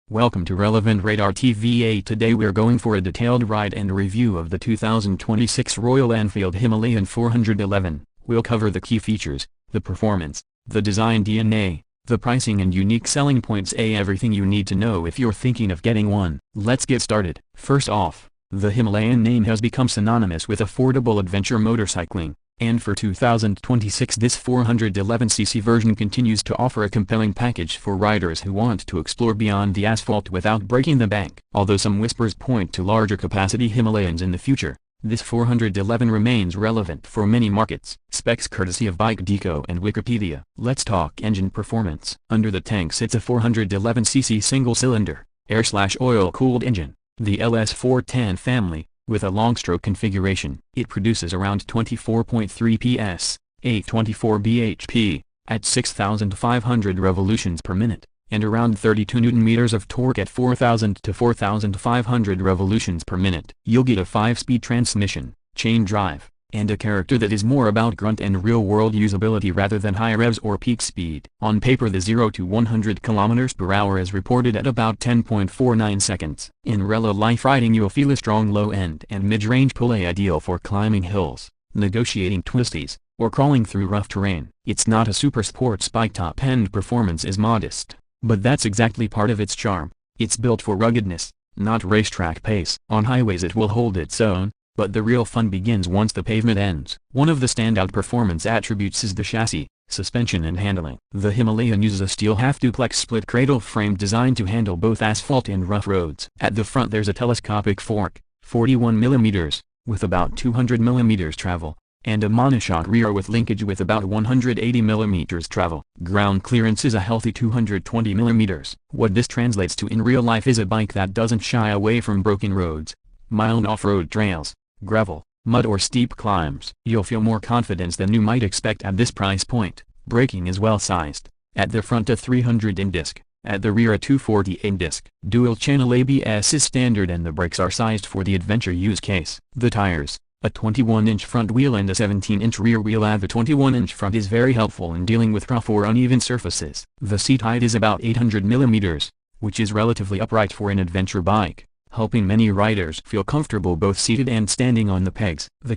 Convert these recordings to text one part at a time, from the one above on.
Welcome to Relevant Radar TVA. Today we're going for a detailed ride and review of the 2026 Royal Enfield Himalayan 411. We'll cover the key features, the performance, the design DNA, the pricing and unique selling points, everything you need to know if you're thinking of getting one. Let's get started. First off, the Himalayan name has become synonymous with affordable adventure motorcycling, and for 2026 this 411cc version continues to offer a compelling package for riders who want to explore beyond the asphalt without breaking the bank. Although some whispers point to larger capacity Himalayans in the future, this 411 remains relevant for many markets. Specs courtesy of Bike Deco and Wikipedia. Let's talk engine performance. Under the tank sits a 411cc single-cylinder, air/oil-cooled engine, the LS410 family, with a long-stroke configuration. It produces around 24.3 PS, 824 bhp, at 6,500 revolutions per minute, and around 32 Nm of torque at 4,000 to 4,500 revolutions per minute. You'll get a 5-speed transmission, chain drive, and a character that is more about grunt and real-world usability rather than high revs or peak speed. On paper the 0 to 100 km/h is reported at about 10.49 seconds. In real-life riding you'll feel a strong low-end and mid-range pull, ideal for climbing hills, negotiating twisties, or crawling through rough terrain. It's not a super sports bike. Top-end performance is modest, but that's exactly part of its charm. It's built for ruggedness, not racetrack pace. On highways it will hold its own, but the real fun begins once the pavement ends. One of the standout performance attributes is the chassis, suspension and handling. The Himalayan uses a steel half-duplex split cradle frame designed to handle both asphalt and rough roads. At the front there's a telescopic fork, 41 mm, with about 200 mm travel, and a monoshock rear with linkage with about 180 mm travel. Ground clearance is a healthy 220 mm. What this translates to in real life is a bike that doesn't shy away from broken roads, mild off-road trails, gravel, mud or steep climbs. You'll feel more confidence than you might expect at this price point. Braking is well sized. At the front a 300 disc, at the rear a 240 disc. Dual-channel ABS is standard and the brakes are sized for the adventure use case. The tires, a 21-inch front wheel and a 17-inch rear wheel at the 21-inch front is very helpful in dealing with rough or uneven surfaces. The seat height is about 800 mm, which is relatively upright for an adventure bike, helping many riders feel comfortable both seated and standing on the pegs. The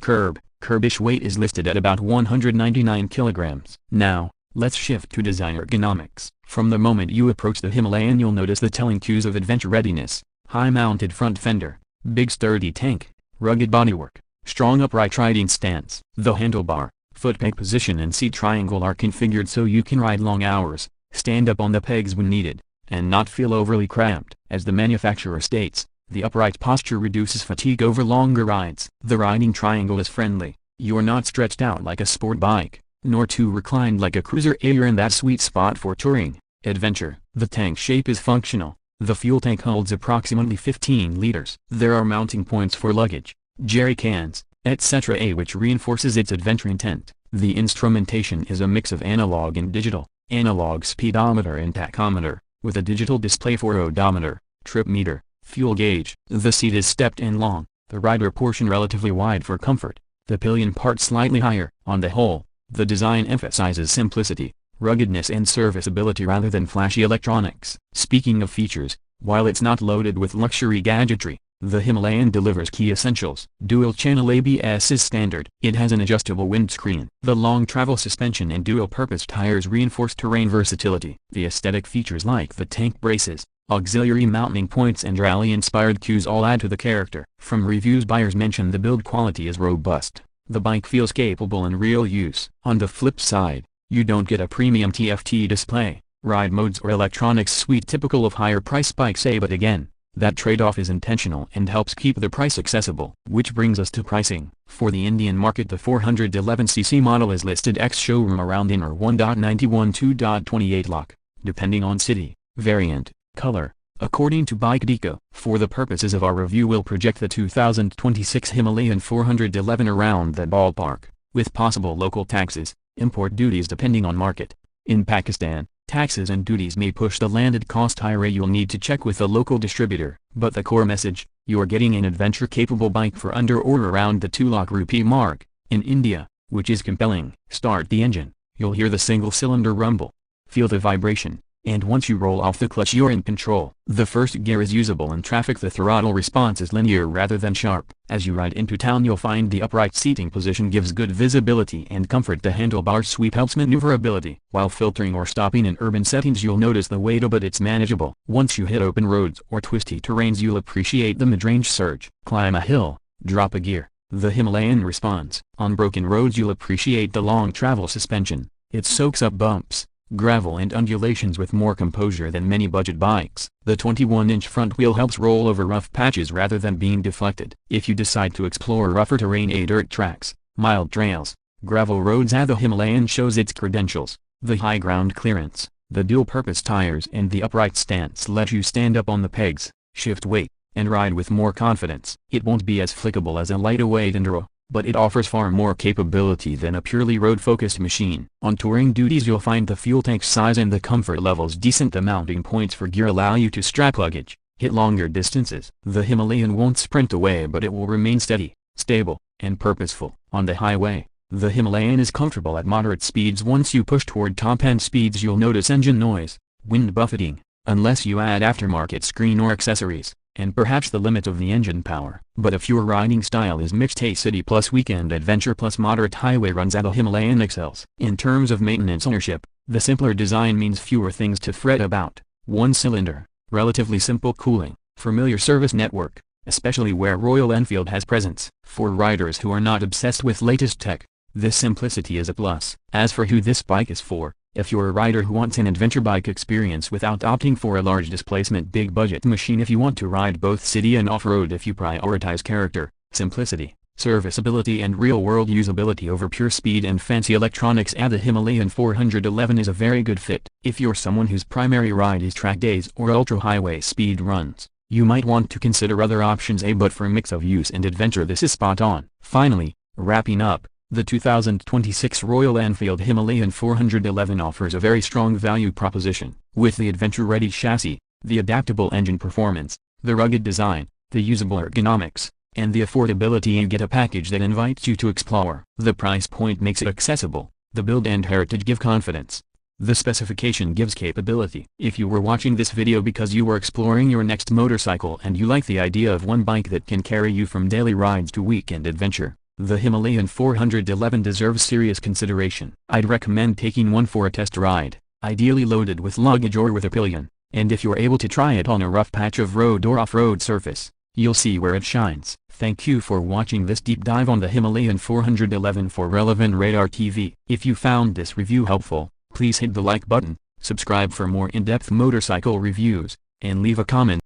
curbish weight is listed at about 199 kilograms. Now, let's shift to design ergonomics. From the moment you approach the Himalayan you'll notice the telling cues of adventure readiness: high-mounted front fender, big sturdy tank, rugged bodywork, strong upright riding stance. The handlebar, foot peg position and seat triangle are configured so you can ride long hours, stand up on the pegs when needed, and not feel overly cramped. As the manufacturer states, the upright posture reduces fatigue over longer rides. The riding triangle is friendly. You're not stretched out like a sport bike, nor too reclined like a cruiser. You're in that sweet spot for touring, adventure. The tank shape is functional. The fuel tank holds approximately 15 liters. There are mounting points for luggage, jerry cans, etc., which reinforces its adventure intent. The instrumentation is a mix of analog and digital, analog speedometer and tachometer, with a digital display for odometer, trip meter, fuel gauge. The seat is stepped and long, the rider portion relatively wide for comfort, the pillion part slightly higher. On the whole, the design emphasizes simplicity, ruggedness and serviceability rather than flashy electronics. Speaking of features, while it's not loaded with luxury gadgetry, the Himalayan delivers key essentials. Dual-channel ABS is standard. It has an adjustable windscreen. The long travel suspension and dual-purpose tires reinforce terrain versatility. The aesthetic features like the tank braces, auxiliary mounting points and rally-inspired cues all add to the character. From reviews buyers mention the build quality is robust. The bike feels capable in real use. On the flip side, you don't get a premium TFT display, ride modes or electronics suite typical of higher price bikes, but again, that trade-off is intentional and helps keep the price accessible. Which brings us to pricing. For the Indian market the 411cc model is listed ex-showroom around in or 1.91-2.28 lakh, depending on city, variant, color, according to Bike Deco. For the purposes of our review we'll project the 2026 Himalayan 411 around that ballpark, with possible local taxes, import duties depending on market. In Pakistan, taxes and duties may push the landed cost higher. You'll need to check with the local distributor. But the core message, you're getting an adventure-capable bike for under or around the 2 lakh rupee mark. In India, which is compelling. Start the engine, you'll hear the single-cylinder rumble. Feel the vibration, and once you roll off the clutch you're in control. The first gear is usable in traffic. The throttle response is linear rather than sharp. As you ride into town you'll find the upright seating position gives good visibility and comfort. The handlebar sweep helps maneuverability. While filtering or stopping in urban settings you'll notice the weight, but it's manageable. Once you hit open roads or twisty terrains you'll appreciate the mid-range surge. Climb a hill, drop a gear, the Himalayan responds. On broken roads you'll appreciate the long travel suspension. It soaks up bumps, gravel and undulations with more composure than many budget bikes. The 21-inch front wheel helps roll over rough patches rather than being deflected. If you decide to explore rougher terrain, dirt tracks, mild trails, gravel roads, the Himalayan shows its credentials. The high ground clearance, the dual-purpose tires and the upright stance let you stand up on the pegs, shift weight, and ride with more confidence. It won't be as flickable as a lightweight enduro, but it offers far more capability than a purely road-focused machine. On touring duties you'll find the fuel tank size and the comfort levels decent. The mounting points for gear allow you to strap luggage, hit longer distances. The Himalayan won't sprint away, but it will remain steady, stable, and purposeful. On the highway, the Himalayan is comfortable at moderate speeds. Once you push toward top-end speeds you'll notice engine noise, wind buffeting, unless you add aftermarket screen or accessories, and perhaps the limit of the engine power. But if your riding style is mixed, a city plus weekend adventure plus moderate highway runs, the Himalayan excels. In terms of maintenance ownership, the simpler design means fewer things to fret about. One cylinder, relatively simple cooling, familiar service network, especially where Royal Enfield has presence. For riders who are not obsessed with latest tech, this simplicity is a plus. As for who this bike is for, if you're a rider who wants an adventure bike experience without opting for a large displacement big budget machine, if you want to ride both city and off-road, if you prioritize character, simplicity, serviceability and real-world usability over pure speed and fancy electronics, the Himalayan 411 is a very good fit. If you're someone whose primary ride is track days or ultra-highway speed runs, you might want to consider other options, but for a mix of use and adventure this is spot on. Finally, wrapping up, the 2026 Royal Enfield Himalayan 411 offers a very strong value proposition. With the adventure-ready chassis, the adaptable engine performance, the rugged design, the usable ergonomics, and the affordability, you get a package that invites you to explore. The price point makes it accessible, the build and heritage give confidence, the specification gives capability. If you were watching this video because you were exploring your next motorcycle and you like the idea of one bike that can carry you from daily rides to weekend adventure, the Himalayan 411 deserves serious consideration. I'd recommend taking one for a test ride, ideally loaded with luggage or with a pillion, and if you're able to try it on a rough patch of road or off-road surface, you'll see where it shines. Thank you for watching this deep dive on the Himalayan 411 for Relevant Radar TV. If you found this review helpful, please hit the like button, subscribe for more in-depth motorcycle reviews, and leave a comment.